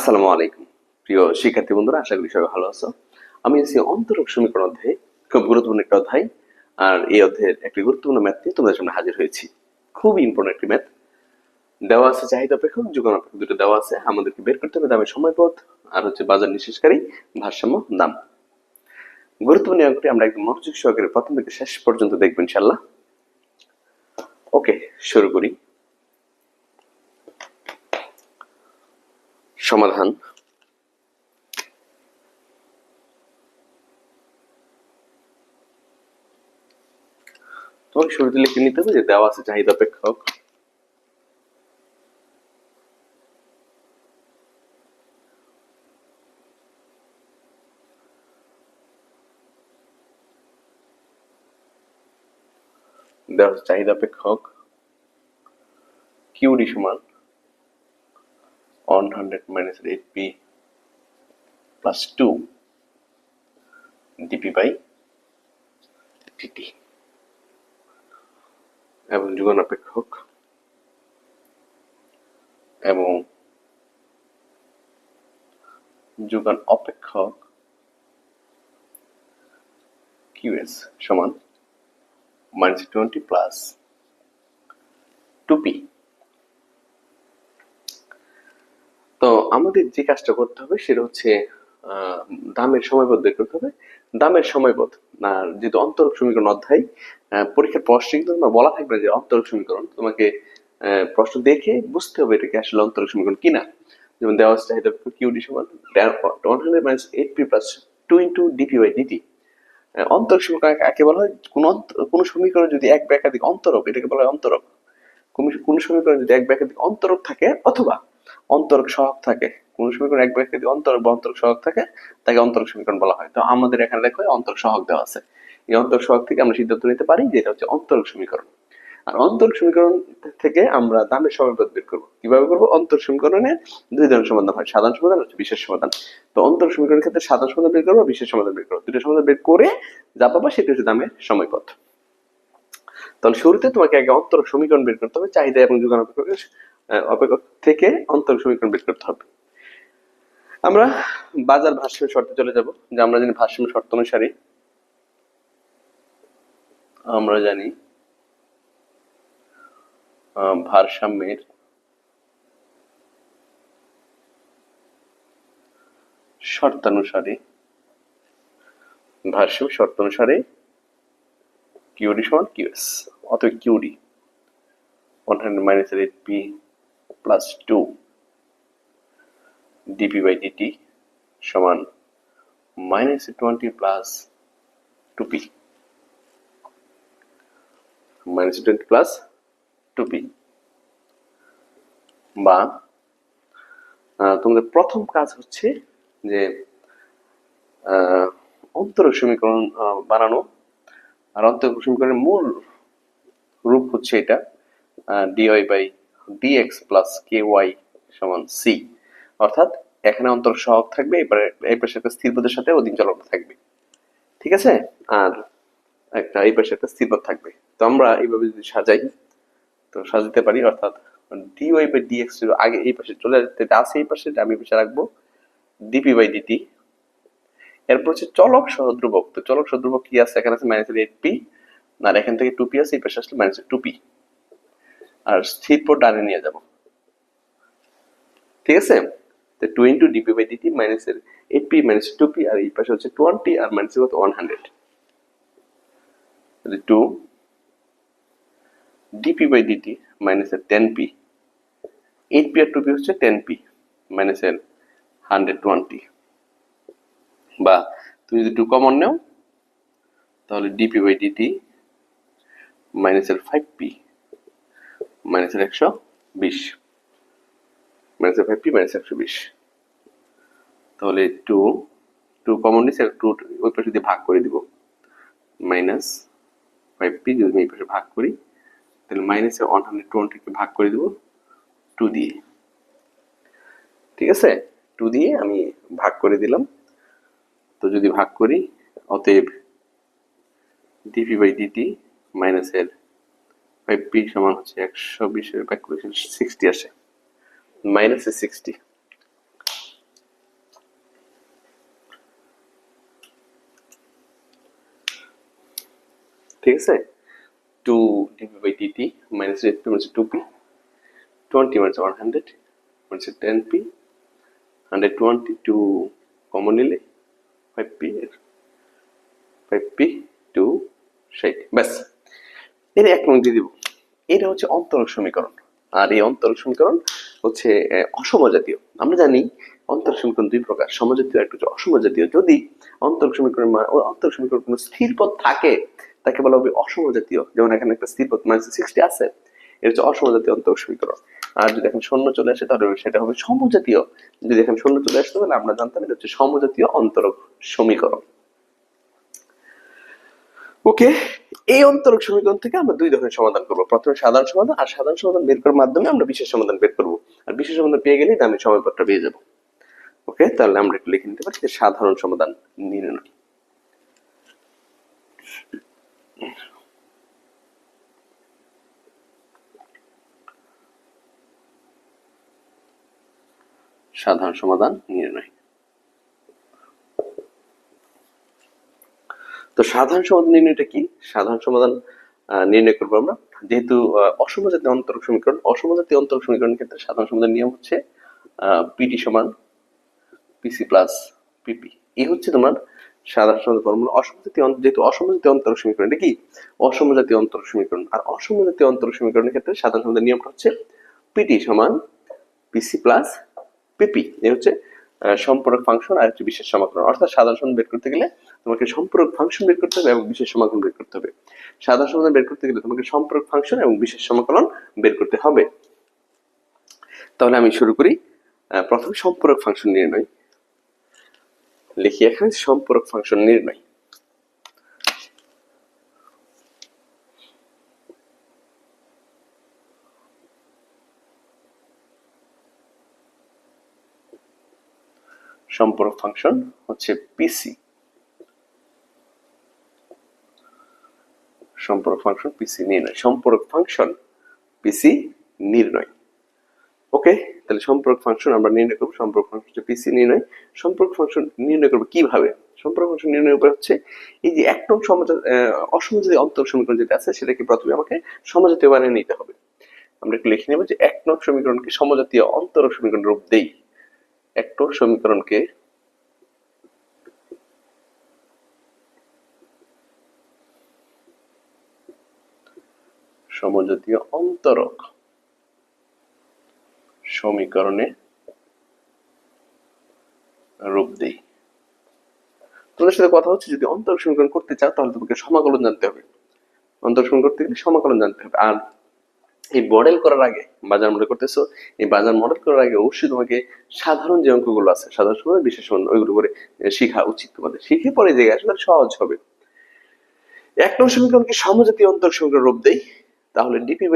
আসসালামু আলাইকুম প্রিয় শিক্ষার্থী বন্ধুরা, আশা করি সবাই ভালো আছো। আমি আছি অন্তরক সমীকরণ অধ্যায়ে, খুব গুরুত্বপূর্ণ একটা অধ্যায়। আর এই অধ্যায়ের একটি গুরুত্বপূর্ণ ম্যাথ নিয়ে তোমাদের সামনে হাজির হয়েছি। খুবই ইম্পর্টেন্ট একটি ম্যাথ। দেওয়া আছে চাহিদা অপেক্ষক, যোগান অপেক্ষক দুটো দেওয়া আছে। আমাদেরকে বের করতে হবে দামের সময়পথ আর বাজার নিঃশেষকারী ভারসাম্য দাম। গুরুত্বপূর্ণ অঙ্কটি আমরা একদম মনোযোগ সহকারে প্রথম থেকে শেষ পর্যন্ত দেখবো ইনশাল্লাহ। ওকে, শুরু করি। সমাধান। তোমাকে শুরুতে লিখে নিতে হবে যে দেওয়া আছে চাহিদা অপেক্ষক, দেওয়া আছে চাহিদা অপেক্ষক কিউডি সমান 100 minus 8p plus 2 dp by dt এবং যোগান অপেক্ষক qs সমান -20 plus 2p। তো আমাদের যে কাজটা করতে হবে সেটা হচ্ছে দামের সময়পথ বের করতে হবে। দামের সময়পথ না, যেহেতু অন্তরক সমীকরণ অধ্যায়, পরীক্ষার প্রশ্নে কিন্তু বলা থাকবে যে অন্তরক সমীকরণ, তোমাকে প্রশ্ন দেখে বুঝতে হবে এটা কি আসলে অন্তরক সমীকরণ কিনা। যেমন দেওয়া আছে চাহিদা কিউডি সমান 100 minus 8p plus 2 into dp by dt। অন্তরক সমীকরণ কাকে বলা হয়? কোন সমীকরণ যদি এক বা একাধিক অন্তরক, এটাকে বলা হয় অন্তরক। কোন সমীকরণ যদি এক বা একাধিক অন্তরক থাকে অথবা অন্তরক সহগ থাকে, কোন সমীকরণ এক বা একাধিক অন্তরক বা অন্তরক সহগ থাকে, তাকে অন্তরক সমীকরণ বলা হয়। তো আমাদের এখানে দেখো অন্তরক সহগ দেওয়া আছে। এই অন্তরক সহগ থেকে আমরা সিদ্ধান্ত নিতে পারি যে এটা হচ্ছে অন্তরক সমীকরণ। আর অন্তরক সমীকরণ থেকে আমরা দামের সময়পথ বের করবো। কিভাবে করবো? অন্তরক সমীকরণে দুই ধরনের সমাধান হয়, সাধারণ সমাধান আর বিশেষ সমাধান। তো অন্তরক সমীকরণের ক্ষেত্রে সাধারণ সমাধান বের করবো, বিশেষ সমাধান বের করবো। দুটো সমাধান বের করে যা পাবা সেটা হচ্ছে দামের সময়পথ। তাহলে শুরুতে তোমাকে আগে অন্তরক সমীকরণ বের করতে হবে, চাহিদা এবং যোগান অপেক্ষক থেকে অন্তরক সমীকরণ বের করতে হবে। আমরা বাজার ভারসাম্য শর্তে চলে যাব। যে আমরা জানি ভারসাম্য শর্ত অনুসারে আমরা জানি ভারসাম্যের শর্তানুসারে কিউডি সমান কিউএস। অতএব QD 100 minus 8p plus 2 dp by dt সমান -20 plus 2p -20 plus 2p। বা তোমাদের প্রথম কাজ হচ্ছে যে অন্তরক সমীকরণ বানানো। আর অন্তরক সমীকরণের মূল রূপ হচ্ছে এটা dy by dx plus ky সমান c। অর্থাৎ এখানে অন্তরক সহগ থাকবে, এবারে এই পাশে একটা স্থির পদের সাথে অধীন চলক থাকবে, ঠিক আছে? আর একটা এই পাশে একটা স্থির পদ থাকবে। তো আমরা এইভাবে যদি সাজাই তো সাজাতে পারি, অর্থাৎ dy by dx আগে এই পাশে চলে যেতে আছে, এই পাশে আমি এই পাশে রাখবো dp by dt। এরপর হচ্ছে চলক সহদ্রুবক। তো চলক সহদ্রুবক কি আছে? এখানে আছে -8p, আর এখান থেকে 2p আছে, এই পাশে আসলে -2p। আর স্থির পদ ডানে নিয়ে যাব, ঠিক আছে? তো 2 into dp by dt minus 8p minus 2p, আর এই পাশে হচ্ছে 20 আর minus কত 100। তাহলে 2 dp by dt minus 10p, 8p R 2p হচ্ছে 10p minus 120। বা তুমি যদি 2 কমন নাও তাহলে dp by dt minus 5p minus 120 minus 5p minus 120। তাহলে 2 কমন নিছে, 2 ওই পাশে দিয়ে ভাগ করে দিব, মাইনাস 5p যদি আমি এই পাশে ভাগ করি তাহলে মাইনাস 120 কে ভাগ করে দিব 2 দিয়ে, ঠিক আছে? 2 দিয়ে আমি ভাগ করে দিলাম। তো যদি ভাগ করি, অতএব dp by dt minus 5p সমান হচ্ছে 120 এর ভাগ করে 60 আসে, -60। ঠিক আছে, 2 dp by dt minus dt হচ্ছে 2p, 20 minus 100 হচ্ছে 10p, 122 কমন নিলে 5p, 5p 2 60, ব্যাস। এর এক নং দিয়ে দিব। এটা হচ্ছে অন্তরক সমীকরণ। আর এই অন্তরক সমীকরণ হচ্ছে অসমজাতীয়। আমরা জানি অন্তরক সমীকরণ দুই প্রকার, সমজাতীয় একটা হচ্ছে অসমজাতীয়। যদি অন্তরক সমীকরণ অন্তরক সমীকরণ কোনো স্থির পদ থাকে তাকে বলা হবে অসমজাতীয়। যেমন এখানে একটা স্থির পদ -60 আছে, এটা হচ্ছে অসমজাতীয় অন্তরক সমীকরণ। আর যদি এখানে শূন্য চলে আসে তাহলে সেটা হবে সমজাতীয়। যদি এখানে শূন্য চলে আসতে তাহলে আমরা জানতাম এটা হচ্ছে সমজাতীয় অন্তরক সমীকরণ। ওকে, এই অন্তরক সমীকরণ থেকে আমরা দুই ধরনের সমাধান করব। প্রথমে সাধারণ সমাধান, আর সাধারণ সমাধান বের করার মাধ্যমে আমরা বিশেষ সমাধান বের করব। আর বিশেষ সমাধান পেয়ে গেলেই দামি সময়পত্র পেয়ে যাব। ওকে, তাহলে আমরা একটু লিখে নিতে পারি যে সাধারণ সমাধান নির্ণয়। সাধারণ সমাধান নির্ণয়। তো সাধারণ সমাধান নির্ণয়টা কি? সাধারণ সমাধান নির্ণয় করবো আমরা যেহেতু অসমজাতীয় অন্তরক সমীকরণ। অসমজাতীয় অন্তরক সমীকরণের ক্ষেত্রে সাধারণ সমাধান নিয়ম হচ্ছে পিটি সমান পিসি প্লাস পিপি। এই হচ্ছে তোমার সাধারণ সমাধান ফর্মুলা। অসমজাতীয় যেহেতু অসমজাতীয় অন্তরক সমীকরণ, এটা কি অসমজাতীয় অন্তরক সমীকরণ। আর অসমজাতীয় অন্তরক সমীকরণের ক্ষেত্রে সাধারণ সমাধান নিয়মটা হচ্ছে পিটি সমান পিসি প্লাস পিপি। এই হচ্ছে সম্পূরক ফাংশন আর হচ্ছে বিশেষ সমাকলন। অর্থাৎ সাধারণ সমাধান বের করতে গেলে তোমাকে সম্পূরক ফাংশন বের করতে হবে এবং বিশেষ সমাকলন বের করতে হবে। সাধারণ সমাধান বের করতে গেলে তোমাকে সম্পূরক ফাংশন এবং বিশেষ সমাকলন বের করতে হবে। তাহলে আমি শুরু করি। প্রথমে সম্পূরক ফাংশন নির্ণয় লিখি। এখানে সম্পূরক ফাংশন নির্ণয়। সম্পূরক ফাংশন হচ্ছে পিসি। সম্পূরক ফাংশন পিসি নির্ণয়। সম্পূরক ফাংশন পিসি নির্ণয়। ওকে, তাহলে সম্পূরক ফাংশন আমরা নির্ণয় করব। সম্পূরক ফাংশন হচ্ছে পিসি নির্ণয়। সম্পূরক ফাংশন নির্ণয় করব কিভাবে? সম্পূরক ফাংশন নির্ণয়ের উপায় হচ্ছে এই যে এক নং অসমজাতীয় অন্তরক সমীকরণ যেটা আছে সেটাকে প্রথমে আমাকে সমজাতীয় বানিয়ে নিতে হবে। আমরা একটু লিখে নেব যে এক নং সমীকরণকে সমজাতীয় অন্তরক সমীকরণ রূপ দেই। এক নং সমীকরণকে সমজাতীয় অন্তরক সমীকরণে রূপ দেই। তোমাদের সাথে কথা হচ্ছে যদি অন্তরক সমীকরণ করতে চাও তাহলে তোমাকে সমাকলন জানতে হবে। অন্তরক সমীকরণ করতে গেলে সমাকলন জানতে হবে। আর এই মডেল করার আগে, বাজার মডেল করতেছো, এই বাজার মডেল করার আগে অবশ্যই তোমাকে সাধারণ যে অঙ্কগুলো আছে, সাধারণ সমাধান, বিশেষ সমাধান, ওইগুলো করে শেখা উচিত তোমাদের। শিখে পরে যে আসলে সহজ হবে। এক নং সমীকরণকে সমজাতীয় অন্তরক সমীকরণ রূপ দেই, তাহলে DP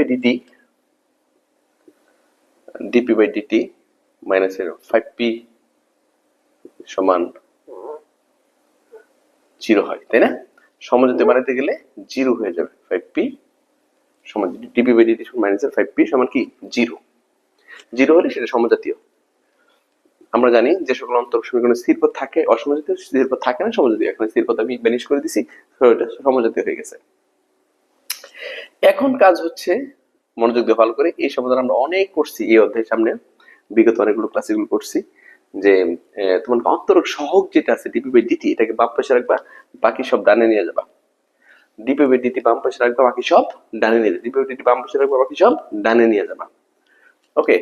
by DT minus 5p সমান 0 হয়, তাই না? সমজাতীয় বানাতে গেলে 0 হয়ে যাবে। 5p সমান DP by DT minus 5p সমান কি 0। 0 হলে সেটা সমজাতীয়। আমরা জানি যে সকল অন্তরক সমীকরণে স্থির পদ থাকে, অসমজাতীয় স্থির পদ থাকে না, সমজাতীয়। এখানে স্থির পদ আমি বেনিশ করে দিছি, ওটা সমজাতীয় হয়ে গেছে। এখন কাজ হচ্ছে মনোযোগ দিয়ে ভালো করে, এই সমাধান আমরা অনেক করছি এই অধ্যায়ের সামনে, বিগত অনেকগুলো ক্লাসে এগুলো করছি। যে তোমার অন্তরক সহগ যেটা আছে ডিপি বাই ডিটি, এটাকে বাম পাশে রাখবা, বাকি সব ডানে নিয়ে যাবা। ডিপি বাই ডিটি বাম পাশে রাখবা, বাকি সব ডানে নিয়ে যাবা। ডিপি বাই ডিটি বাম পাশে রাখবা, বাকি সব ডানে নিয়ে যাবা। ওকে,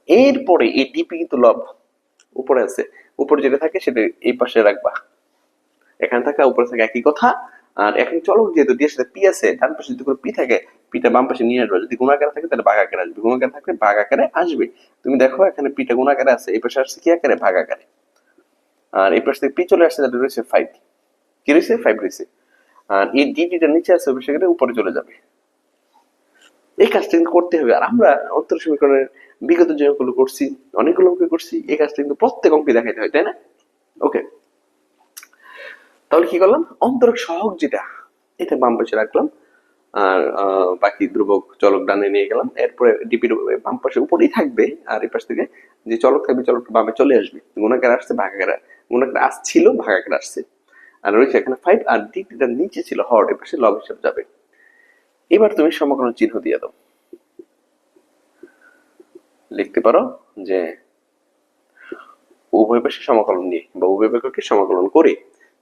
এরপরে এই ডিপি কিন্তু লব উপরে আছে, উপরে যেটা থাকে সেটা এই পাশে রাখবা। এখানে থাকা উপরে থাকে একই কথা। আর এখন চলক যেহেতু দিয়ে সাথে পি আছে, ডান পাশে যদি কোনো পি থাকে, পিটা বাম পাশে নিয়ে আসবে। যদি গুণ আকারে থাকে তাহলে ভাগ আকারে আসবে, গুণ আকারে থাকলে ভাগ আকারে আসবে। তুমি দেখো এখানে পিটা গুণ আকারে আছে, এই পাশে আসছে কি আকারে? ভাগ আকারে। আর এই পাশে থেকে পি চলে আসছে, তাহলে রয়েছে 5। কি রয়েছে? 5 রয়েছে। আর এই ডিটিটা নিচে আছে, সেখানে উপরে চলে যাবে। এই কাজটা কিন্তু করতে হবে। আর আমরা অন্তরক সমীকরণের বিগত যে অঙ্কগুলো করছি, অনেকগুলো অঙ্ক করছি, এই কাজটা কিন্তু প্রত্যেক অঙ্কে দেখাইতে হয়, তাই না? ওকে, তাহলে কি করলাম? অন্তরক সহগ যেটা, এটা বাম পাশে রাখলাম, আর বাকি ধ্রুবক চলক ডানে নিয়ে গেলাম। এরপরে ডিপির বাম পাশে উপরেই থাকবে, আর এই পাশ থেকে যে চলক থাকবে চলকটা বামে চলে আসবে। গুণাকার আসছে, ভাগাকার, গুণাকার আসছিল, ভাগাকার আসছে। আর রয়েছে এখানে 5 আর ডিগ্রিটার নিচে ছিল হর, এর পাশে লগ হিসেবে যাবে। এবার তুমি সমকলন চিহ্ন দিয়ে দাও, লিখতে পারো যে উভয় পাশে সমাকলন নিয়ে বা উভয় পক্ষকে সমাকলন করে,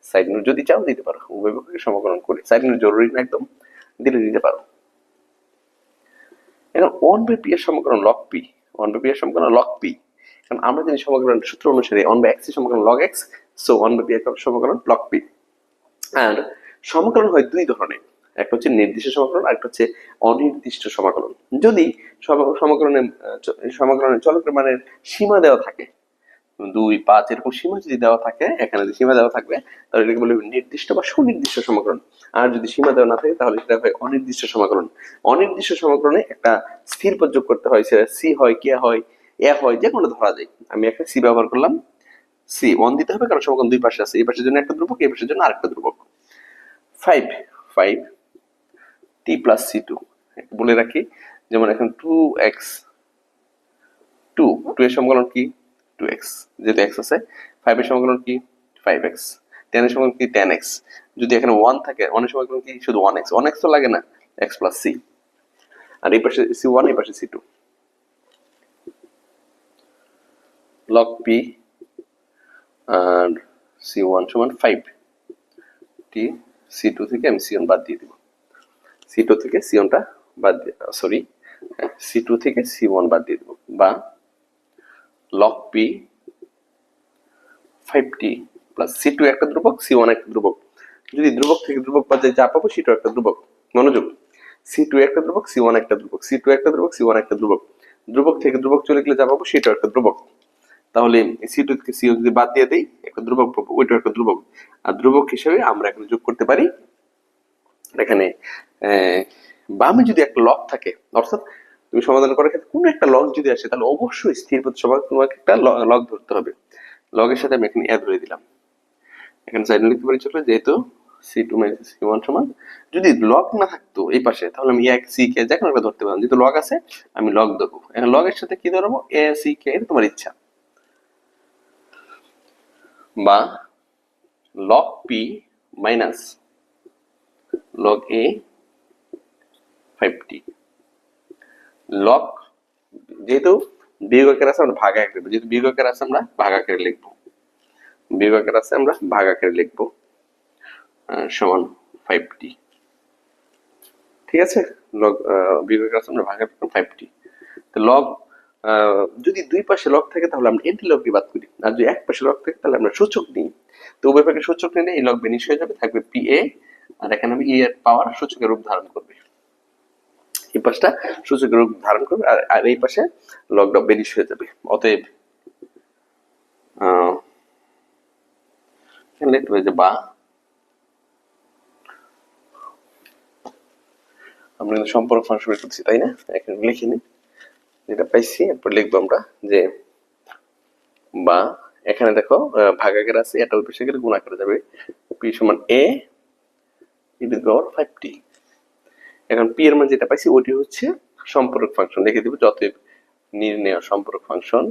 সাইড নোট যদি চাও দিতে পারো, উভয় পক্ষকে সমাকলন করে, সাইড নোট জরুরি না একদম, দিলে দিতে পারো। এখন 1/p এর সমীকরণ log p, 1/p এর সমীকরণ log p, কারণ আমরা জানি সমীকরণ সূত্র অনুসারে 1/x এর সমীকরণ log x, সো 1/p এর সমীকরণ log p। আর সমীকরণ হয় দুই ধরনের, একটা হচ্ছে নির্দিষ্ট সমীকরণ আর একটা হচ্ছে অনির্দিষ্ট সমীকরণ। যদি সমীকরণের চলকের মানের সীমা দেওয়া থাকে 2, 5 এরকম সীমা যদি দেওয়া থাকে, এখানে যদি সীমা দেওয়া থাকবে তাহলে এটাকে বলে নির্দিষ্ট বা সুনির্দিষ্ট সমীকরণ। আর যদি সীমা দেওয়া না থাকে তাহলে সেটা হয় অনির্দিষ্ট সমীকরণ। অনির্দিষ্ট সমীকরণে একটা স্থির পদ যোগ করতে হয়, সেটা সি হয়, কে হয়, এ হয়, যে কোনো ধরা যায়। আমি একটা সি ব্যবহার করলাম, সি 1 দিতে হবে কারণ সমীকরণ দুই পাশে আছে, এই পাশের জন্য একটা ধ্রুবক, এই পাশের জন্য আরেকটা ধ্রুবক। 5 t প্লাস c2 বলে রাখি, যেমন এখন 2x 2 এর সমীকরণ কি 2x, যেহেতু x আছে। 5 এর সমীকরণ কি 5x, 10 এর সমীকরণ কি 10x, যদি এখানে 1 থাকে 1 এর সমীকরণ কি শুধু 1x, 1x তো লাগে না, x প্লাস c, আর এই পাশে c1, এই পাশে c2। log p আর c1 সমান 5 t, c2 থেকে আমি c1 বাদ দিয়ে দিব, c2 থেকে c1 টা বাদ দিয়ে, সরি c2 থেকে c1 বাদ দিয়ে দিব, বা log p 5t plus c2 একটা ধ্রুবক, c1 একটা ধ্রুবক, যদি ধ্রুবক থেকে ধ্রুবক বাদ যায় যা পাবো সেটা একটা ধ্রুবক। মনোযোগ, c2 একটা ধ্রুবক, c1 একটা ধ্রুবক, c2 একটা ধ্রুবক, c1 একটা ধ্রুবক, ধ্রুবক থেকে ধ্রুবক চলে গেলে যা পাবো সেটা একটা ধ্রুবক। তাহলে c2 থেকে c1 যদি বাদ দিয়ে দেই একটা ধ্রুবক পাবো, ওইটা একটা ধ্রুবক। আর ধ্রুবক হিসেবে আমরা এখানে যোগ করতে পারি, এখানে বামে যদি একটা লগ থাকে, অর্থাৎ তুমি সমাধান করার ক্ষেত্রে কোনো একটা লগ যদি আসে তাহলে অবশ্যই স্থির পদ সমান তোমাকে একটা লগ ধরতে হবে। লগের সাথে আমি এখানে এ ধরে দিলাম, এখানে সাইড লিখতে পারি চলো, যেহেতু c2 - c1 সমান, যদি লগ না থাকতো এই পাশে তাহলে আমি এক সি কে যে কোনো একটা ধরতে পারতাম, যেহেতু লগ আছে আমি লগ ধরবো। এখন লগের সাথে কি ধরবো, এ সি কে, এটা তোমার ইচ্ছা। বা log p minus log a 5t, log, যেহেতু বিয়োগ আকারে আছে আমরা ভাগ আকারে লিখবো, যেহেতু বিয়োগ আকারে আছে আমরা ভাগ আকারে লিখবো, বিয়োগ আকারে আছে আমরা ভাগ আকারে লিখবো, সমান 5t। ঠিক আছে, লগ বিয়োগ আকারে আছে আমরা ভাগ আকারে 5t। তো লগ যদি দুই পাশে লগ থাকে তাহলে আমরা এন্টি লগ বাদ করি, আর যদি এক পাশে লগ থাকে তাহলে আমরা সূচক নিই। তো উভয় পক্ষে সূচক নিলে এই লগ বেনিশ হয়ে যাবে, থাকবে pa, আর এখানে আমি এর পাওয়ার সূচকের রূপ ধারণ করবে, এই পাশটা সূচকের রূপ ধারণ করবে, আর এই পাশে লগটা বেনিশ হয়ে যাবে। অতএব এখানে লিখতে হবে যে, বা আমরা কিন্তু সম্পর্ক ফাংশন বের করছি তাই না, এখানে লিখিনি, যেটা পাইছি এরপর লিখবো আমরা যে, বা এখানে দেখো ভাগাকার আছে, এটা ওই পাশে গেলে গুণ আকারে যাবে, p সমান a e to the power 5t। এখন p এর মান যেটা পাইছি ওইটি হচ্ছে সম্পর্ক ফাংশন, লিখে দিব যতএব নির্ণেয় সম্পর্ক ফাংশন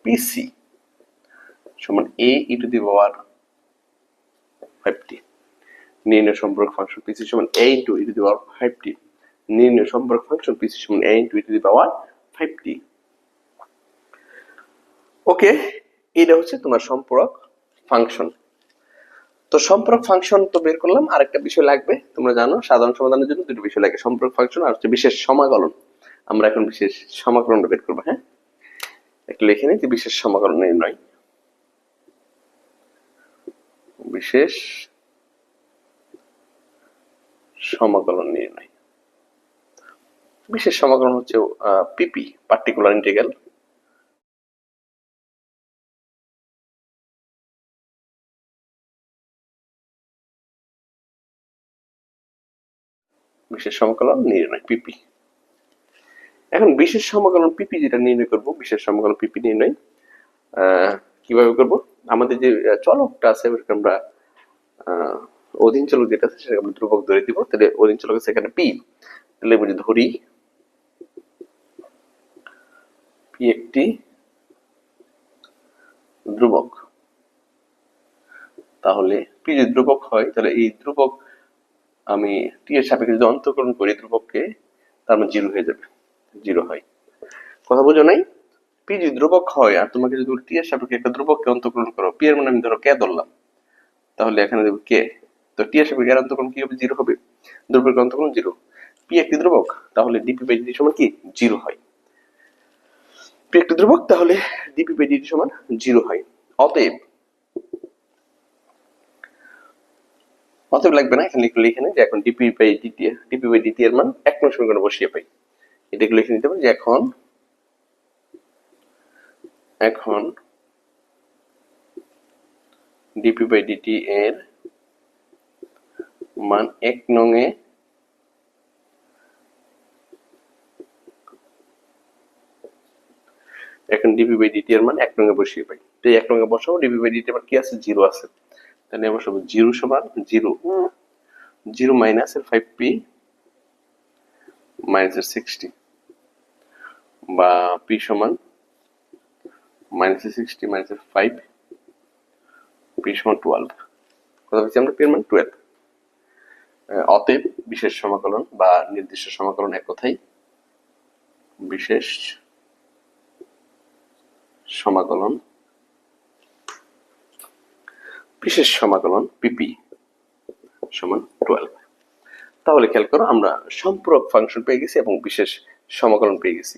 pc সমান a e to the power 5t। নির্ণেয় সম্পর্ক ফাংশন pc সমান a into e to the power 5t, নির্ণেয় সম্পর্ক ফাংশন pc সমান a into e to the power 5t। ওকে, এটা হচ্ছে তোমার সম্পর্ক ফাংশন। তো সম্পর্ক ফাংশন তো বের করলাম, আরেকটা বিষয় লাগবে, তোমরা জানো সাধারণ সমাধানের জন্য দুটো বিষয় লাগে, সম্পর্ক ফাংশন আর হচ্ছে বিশেষ সমাকলন। আমরা এখন বিশেষ সমাকলনটা বের করবো। হ্যাঁ, একটু লিখে নিই যে বিশেষ সমাকলন নির্ণয়, বিশেষ সমাকলন নির্ণয়। বিশেষ সমাকলন হচ্ছে পিপি, পার্টিকুলার ইন্টিগ্রাল। বিশেষ সমাকলন নির্ণয় পিপি। এখন বিশেষ সমাকলন পিপি যেটা নির্ণয় করব, বিশেষ সমাকলন পিপি নির্ণয় কিভাবে করব, আমাদের যে চলকটা আছে ওটাকে আমরা অধীন চলক যেটা আছে সেটাকে আমরা ধ্রুবক ধরে দিব, তাহলে অধীন চলক আছে এখানে পি, তাহলে আমি ধরি পি একটি ধ্রুবক, তাহলে পি যদি ধ্রুবক হয় তাহলে এই ধ্রুবক আমি টি এর সাপেক্ষে যদি অন্তরকরণ করি ধ্রুবককে, তার মানে জিরো হয়ে যাবে, জিরো হয়। কথা বোঝো নাই? পি যদি ধ্রুবক হয় আর তোমাকে যদি টি এর সাপেক্ষে একটা ধ্রুবককে অন্তরকরণ করো, পি এর মানে আমি ধরো কে ধরলাম, তাহলে এখানে দেবো কে, তো টি এর সাপেক্ষে এর অন্তরকরণ কি হবে, জিরো হবে, ধ্রুবকের অন্তরকরণ জিরো। পি একটি ধ্রুবক, তাহলে ডিপি বাই ডিটি সমান কি, জিরো হয়। পি একটি ধ্রুবক, তাহলে ডিপি বাই ডিটি সমান জিরো হয়। অতএব অতএব লাগবে না, এখানে লিখে নেই যে এখন ডিপি বাই ডিটি এর মান 1 নং সমীকরণে বসিয়ে পাই, এটা লিখে নিতে পারি যে এখন এখন ডিপি বাই ডিটি এর মান 1 নং এ এখন ডিপি বাই ডিটি এর মান 1 নং এ বসিয়ে পাই। তো 1 নং এ বসাবো, ডিপি বাই ডিটি এর মান কি আছে, জিরো আছে, তাহলে বসাবো জিরো সমান জিরো, জিরো মাইনাস এর 5p মাইনাস এর 60, বা পি সমান মাইনাস এর 60 মাইনাস এর 5, পি সমান 12, কথা বলছি আমরা, পি এর মান 12। অতএব বিশেষ সমাকলন বা নির্দিষ্ট সমাকলন এক কথাই বিশেষ সমাকলন, বিশেষ সমাকলন পিপি সমান 12। তাহলে খেয়াল করো, আমরা সম্পূরক ফাংশন পেয়ে গেছি এবং বিশেষ সমাকলন পেয়ে গেছি।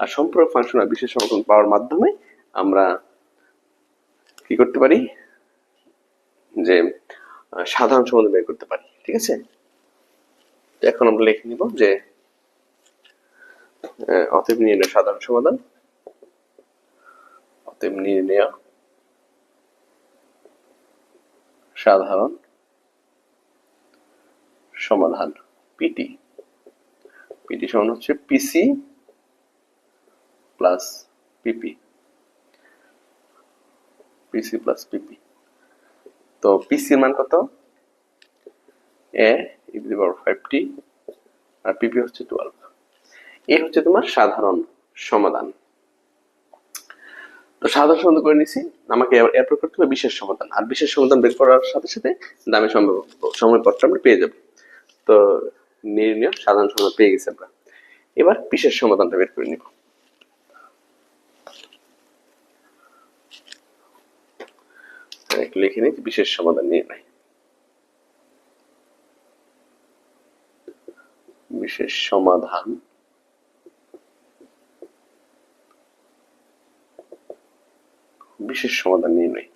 আর সম্পূরক ফাংশন আর বিশেষ সমাকলন পাওয়ার মাধ্যমে আমরা কি করতে পারি, যে সাধারণ সমাধান বের করতে পারি। ঠিক আছে, এখন আমরা লিখে নিব যে অতএব নির্ণয় সাধারণ সমাধান, অতএব নির্ণয় সাধারণ সমাধান পিটি, পিটি সমান হচ্ছে পিসি প্লাস পিপি, পিসি প্লাস পিপি। তো পিসি এর মান কত, এ ই টু দি পাওয়ার 5t আর পিপি হচ্ছে 12। এই হচ্ছে তোমার সাধারণ সমাধান। তো সাধারণ সমাধান করে নিছি, আমাকে এরপর করতে হবে বিশেষ সমাধান, আর বিশেষ সমাধান বের করার সাথে সাথে দামের সময়পত্র আমরা পেয়ে যাব। তো নির্ণয় সাধারণ সমাধান পেয়ে গেছি আমরা, এবার বিশেষ সমাধানটা বের করে নিব। একটু লিখে নিই, বিশেষ সমাধান নির্ণয়, বিশেষ সমাধান বিশেষ সমাধান নির্ণয়।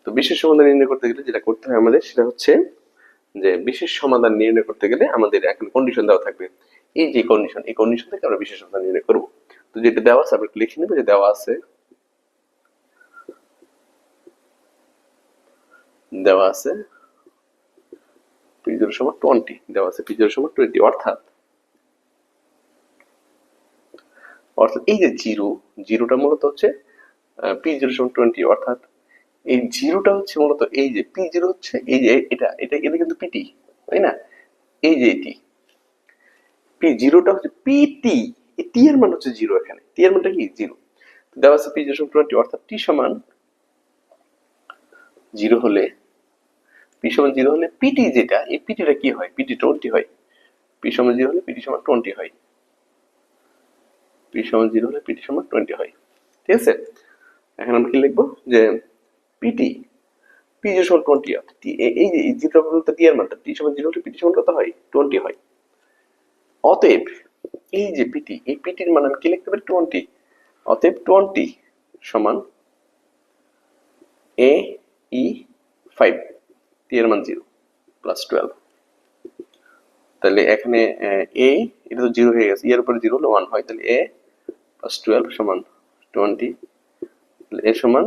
তো বিশেষ সমাধান নির্ণয় করতে গেলে যেটা করতে হয় আমাদের, সেটা হচ্ছে যে বিশেষ সমাধান নির্ণয় করতে গেলে আমাদের এখন কন্ডিশন দেওয়া থাকবে, এই যে কন্ডিশন, এই কন্ডিশন থেকে আমরা বিশেষ সমাধান নির্ণয় করব। তো যেটা দেওয়া আছে আমরা লিখে নেব যে দেওয়া আছে p0 সমান 20, দেওয়া আছে p0 সমান 20, অর্থাৎ এই যে জিরোটা মূলত হচ্ছে p0 সমান 20, অর্থাৎ এই জিরোটা হচ্ছে মূলত এই যে p0 হচ্ছে এই যে এটা কিন্তু পিটি, তাই না, এই যে এটি p0টা হচ্ছে পিটি, এই টি এর মান হচ্ছে জিরো, এখানে টি এর মানটা কি, জিরো। দেওয়া আছে p0 সমান 20, অর্থাৎ টি সমান জিরো হলে, পি সমান জিরো হলে পিটি যেটা, এই পিটিটা কি হয়, পিটি 20 হয়। পি সমান জিরো হলে পিটি সমান 20 হয়, পি সমান জিরো হলে পিটি সমান 20 হয়। ঠিক আছে, এখন আমরা কি লিখবো যে পিটি p0 সমান 20, এই যে জিরো পর্যন্ত টি এর মানটা, টি সমান জিরো হলে পিটি সমান কত হয়, 20 হয়। অতএব এই যে পিটি, এই পিটির মান আমি কি লিখতে পারি, 20, অতএব 20 সমান এ ই 5, টি এর মান 0 প্লাস 12। তাহলে এখানে এ, এটা তো জিরো হয়ে গেছে, এর উপরে জিরো হলে 1 হয়, তাহলে এ প্লাস 12 সমান 20, এ সমান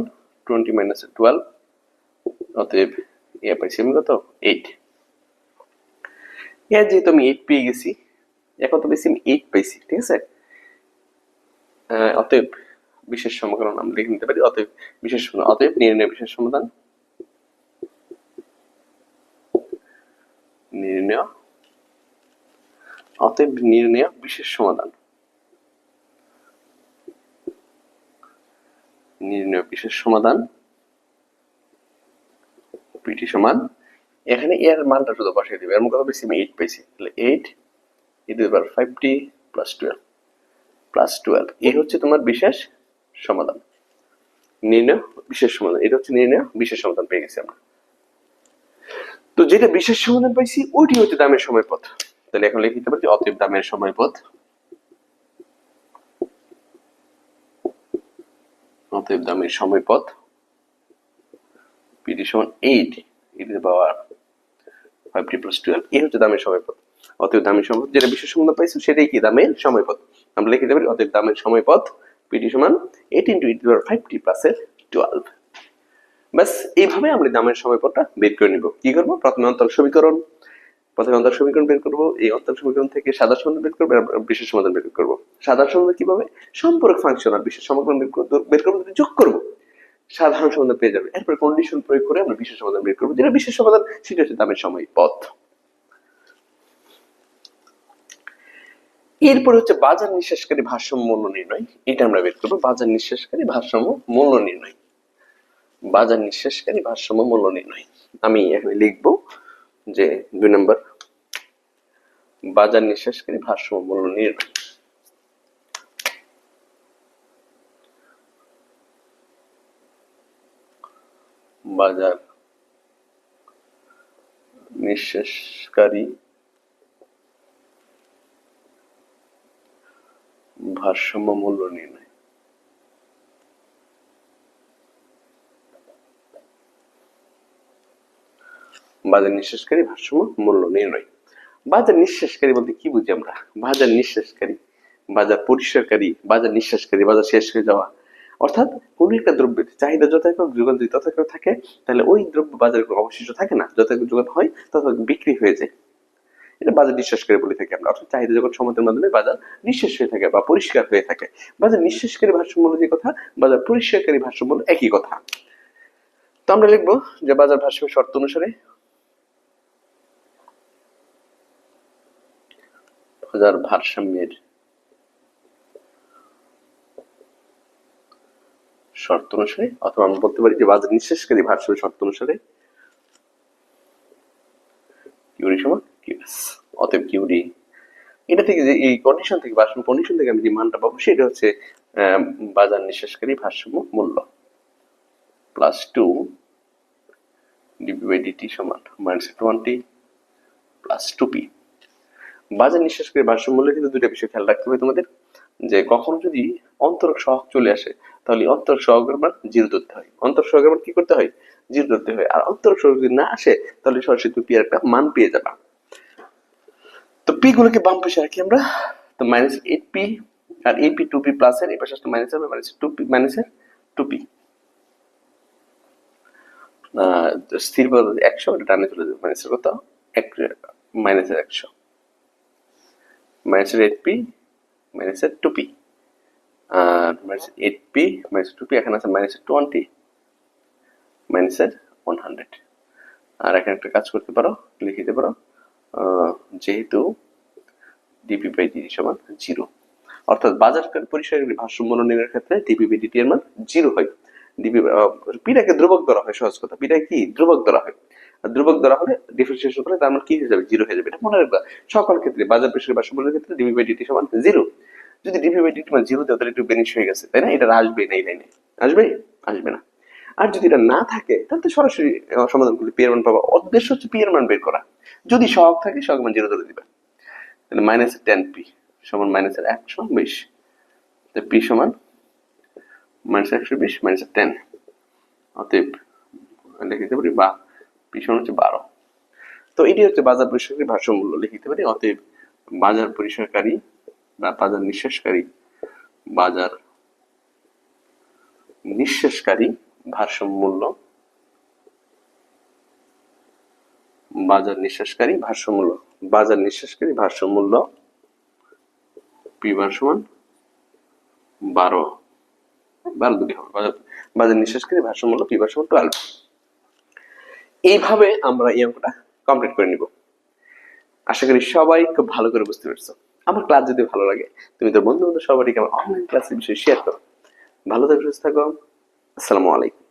20 মাইনাস 12, অতএব এ পাইছি আমি কত, 8। এ যেহেতু আমি 8 পেয়ে গেছি, এখন তো বেশি আমি 8 পাইছি, ঠিক আছে, অতএব বিশেষ সমাকলন আমরা লিখে নিতে পারি, অতএব বিশেষ সমাধান, অতএব নির্ণয় বিশেষ সমাধান, নির্ণয় অতএব নির্ণয় বিশেষ সমাধান, নির্ণয় বিশেষ সমাধান পিটি সমান, এখানে এর মানটা শুধু বসিয়ে দিবে। এর কত পেয়েছি আমি 8 পেয়েছি, তাহলে 8 5t প্লাস 12 এই হচ্ছে তোমার বিশেষ সমাধান। নির্ণয় বিশেষ সমাধান, এটা হচ্ছে নির্ণয় বিশেষ সমাধান পেয়ে গেছি আমরা। তো যেটা বিশেষ সমাধান পাইছি ওইটি হচ্ছে দামের সময় পথ। তাহলে এখন লিখতে পারছি অতএব দামের সময় পথ, অতএব দামের সময় পথ পিটি সমান 8 5t প্লাস 12 এই হচ্ছে দামের সময় পথ। অতএব দামের সময় পথ যেটা বিশেষ সমাধান পাইছি সেটাই কি দামের সময় পথ। আমরা লিখতে পারি অতএব দামের সময় পথ পিটি সমান 8 5t প্লাস 12। বাস এইভাবে আমরা দামের সময় পথটা বের করে নিব। কি করব, প্রথমে অন্তরক সমীকরণ, বের করব, এই অন্তরক সমীকরণ থেকে সাধারণ সমাধান বের করব, বিশেষ সমাধান বের করব। সাধারণ সমাধান কিভাবে, সম্পর্ক ফাংশন আর বিশেষ সমাধান বের করব, যোগ করব, সাধারণ সমাধান পেয়ে যাবে। এরপর কন্ডিশন প্রয়োগ করে আমরা বিশেষ সমাধান বের করব, যেটা বিশেষ সমাধান সেটা হচ্ছে দামের সময় পথ। এরপর হচ্ছে বাজার নিঃশেষকারী ভারসাম্য মূল্য নির্ণয়, এটা আমরা বের করব। বাজার নিঃশেষকারী ভারসাম্য মূল্য নির্ণয়, বাজার নিঃশেষকারী ভারসাম্য মূল্য নির্ণয়। আমি এখানে লিখব যে 2 নম্বর বাজার নিঃশেষকারী ভারসাম্য মূল্য নির্ণয়। বাজার নিঃশেষকারী ভারসাম্য মূল্য নির্ণয়। বাজার নিঃশেষকারী ভারসাম্য মূল্য নির্ণয়। বাজার নিঃশেষকারী বলতে কি বুঝি আমরা? বাজার নিঃশেষকারী, বাজার পরিষ্কারকারী, বাজার নিঃশেষকারী, বাজার শেষ হয়ে যাওয়া। অর্থাৎ কোন একটা দ্রব্যের চাহিদা যথাক্রমে যোগান যদি তথাক্রমে থাকে তাহলে ওই দ্রব্য বাজারে কোনো অবশিষ্ট থাকে না, যথাক্রমে যোগান হয় তথাক্রমে বিক্রি হয়ে যায়। এটা বাজার নিঃশেষকারী বলে থাকি আমরা। অর্থাৎ চাহিদা যখন সমতের মাধ্যমে বাজার নিঃশেষ হয়ে থাকে বা পরিষ্কার হয়ে থাকে। বাজার নিঃশেষকারী ভারসাম্য যে কথা, বাজার পরিষ্কারকারী ভারসাম্য একই কথা। তো আমরা লিখবো যে বাজার ভারসাম্য শর্ত অনুসারে বাজার ভারসাম্যের শর্ত অনুসারে, অথবা আমরা বলতে পারি যে বাজার নিঃশেষকারী ভারসাম্য শর্ত অনুসারে কিউডি সমান কিউএস। অতএব কিউডি, এটা থেকে যে এই কন্ডিশন থেকে ভারসাম্য কন্ডিশন থেকে আমি যে মানটা পাবো সেটা হচ্ছে বাজার নিঃশেষকারী ভারসাম্য মূল্য প্লাস 2 dp/dt সমান -20 প্লাস 2p। বাজার নিঃশেষকারী ভারসাম্য মূল্যে কিন্তু দুটো বিষয় খেয়াল রাখতে হবে তোমাদের, যে কখনো যদি অন্তরক সহগ চলে আসে তাহলে অন্তরক সহগের মান 0 ধরতে হয়। অন্তরক সহগের মান কি করতে হয়? 0 ধরতে হয়। আর অন্তরক সহগ যদি না আসে তাহলে সরাসরি তুমি p এর একটা মান পেয়ে যাবা। তো p গুলোকে বাম পাশে রাখি আমরা। তো -8p আর ap 2p প্লাস এর এই পাশে আসলে মাইনাস হবে, -2p মাইনাসের 2p। স্থির বল 100, এটা ডানে চলে যাবে, মাইনাসের কত? মাইনাসের 100, মাইনাসের 8p মাইনাসের 2p, আর মাইনাসের 8p মাইনাসের 2p, এখানে আছে মাইনাসের 20 মাইনাসের 100। আর এখানে একটা কাজ করতে পারো, লিখে দিতে পারো যেহেতু dp/dt সমান 0, অর্থাৎ বাজার পরিষ্কারকারী ভারসাম্য মূল্য নির্ণয়ের ক্ষেত্রে dp/dt এর মান 0 হয়। পিটাকে ধ্রুবক ধরা হয়, সহজ কথা, পিটা কি ধ্রুবক ধরা হয়। আর ধ্রুবক ধরা হলে ডিফারেন্সিয়েশন করে তার মান কি হয়ে যাবে? 0 হয়ে যাবে। এটা মনে রাখবা সকল ক্ষেত্রে বাজার পরিষ্কারকারী ভারসাম্য মূল্যের ক্ষেত্রে dp/dt সমান 0। যদি dp/dt মান 0 দেয় তাহলে একটু বেনিশ হয়ে গেছে, তাই না? এটা আসবে না, এই লাইনে আসবে, আসবে না। আর যদি এটা না থাকে তাহলে তো সরাসরি সমাধান করলে পি এর মান পাবা। উদ্দেশ্য হচ্ছে পি এর মান বের করা। যদি সহগ থাকে সহগ মান 0 ধরে দিবা। তাহলে -10p সমান -120, তো p সমান -120 -10। অতএব লিখতে পারি বা p সমান হচ্ছে 12। তো এটি হচ্ছে বাজার পরিষ্কারকারী ভারসাম্য মূল্য, লিখতে পারি অতএব বাজার পরিষ্কারকারী বা বাজার নিঃশেষকারী, বাজার নিঃশেষকারী ভারসাম্য মূল্য, বাজার নিঃশেষকারী ভারসাম্য মূল্য, বাজার নিঃশেষকারী ভারসাম্য মূল্য পি বার সমান 12 দুটি হবে। বাজার নিঃশেষকারী ভারসাম্য মূল্য পি বার সমান 12। এইভাবে আমরা এই অঙ্কটা কমপ্লিট করে নিব। আশা করি সবাই খুব ভালো করে বুঝতে পারছো। আমার ক্লাস যদি ভালো লাগে তুমি তোর বন্ধু বান্ধব সবাইকে আমার অনলাইন ক্লাসের বিষয়ে শেয়ার করো। ভালো থাকো, সুস্থ থাকো। আসসালামু আলাইকুম।